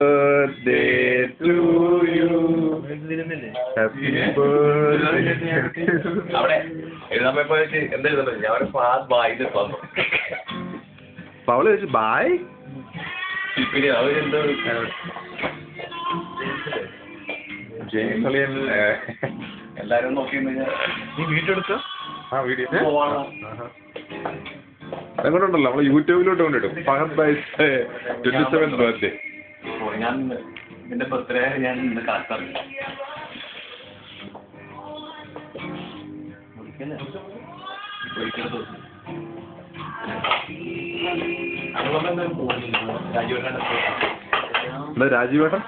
birthday to you. Happy birthday. അവിടെ എഴുതാൻ പോയപ്പോഴേക്ക് എന്താ ഞാൻ ഒരു ഫാസ്റ്റ് ബായിന്റെ വന്നു. അവള് ചോദിച്ചു ബായ്. പിന്നെ അവരെന്തോ എല്ലാരും നോക്കി നീ വീഡിയോ എടുക്ക? ആ വീഡിയോ എങ്ങോട്ടുണ്ടല്ലോ നമ്മള് യൂട്യൂബിലോട്ട് കൊണ്ടിടും. ഫഹദ് ബൈസ് 27th ബർത്ത്ഡേ. ഞാൻ എന്റെ ബർത്ത്ഡേ ഞാൻ ഇന്ന് കാത്തറില്ല. എന്താ രാജീവേട്ടൻ?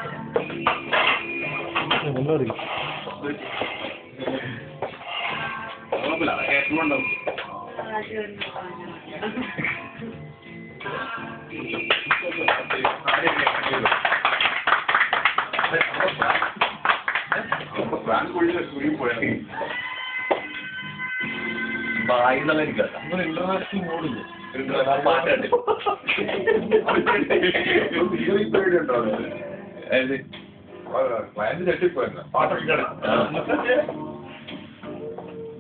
ബായി എന്നുള്ള എനിക്ക് ഇന്റർനാഷണൽ മോഡില്ല പാട്ട്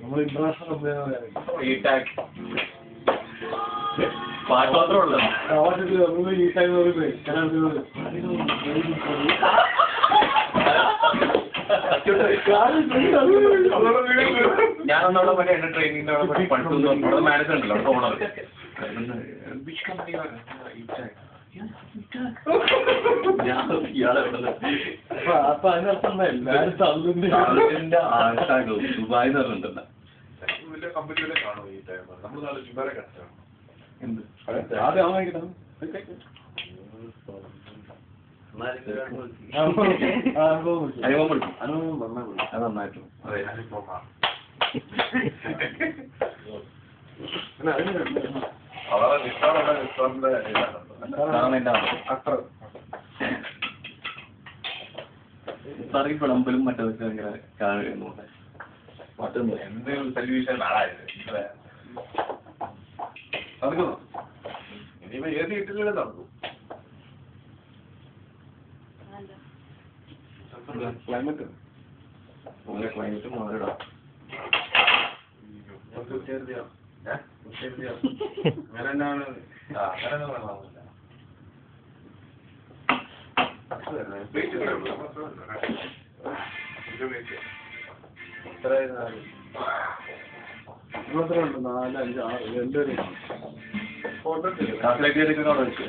നമ്മൾ ഇന്റർനാഷണൽ പാട്ട് മാത്രമല്ല ഈ ടൈം ഞാനന്നവിടെ മറ്റേ എന്റെ ട്രെയിനിങ്ങിന്റെ പഠിച്ചു മാനേജർ ഉണ്ടല്ലോ ഓണർ അപ്പൊ അതിനർത്ഥം ദുബായ് എന്ന് പറഞ്ഞിട്ടുണ്ടല്ലോ വലിയ കമ്പനികളെ കാണും ഈ ടൈം. നമ്മൾ നാളെ ജുബാരെ കണ്ടാണ്. എന്ത് ആദ്യം അവൻ അനുഭവം പഠിക്കും അത് നന്നായിട്ടു അതെ ഞാനിപ്പോ വളരെ നിസ്സാറുള്ള റെസ്റ്റോറന്റ് സാറി വിളമ്പലും മറ്റതൊക്കെ ഭയങ്കര കാണുന്നുണ്ട്. മറ്റൊന്ന് എന്തെങ്കിലും ടെലിവിഷൻ നാളായത് നടക്കുന്നു. ഇനിയിപ്പോ ഏത് വീട്ടിലേ നടക്കും. ക്ലൈമറ്റ് ക്ലൈമറ്റ് മാറിടാം. അങ്ങനെ തന്നെയാണ്. അങ്ങനെ വേണമില്ല. ഇരുപത്തിരണ്ട് 4, 5, 6 2 കാസർഗോഡ് വെച്ച്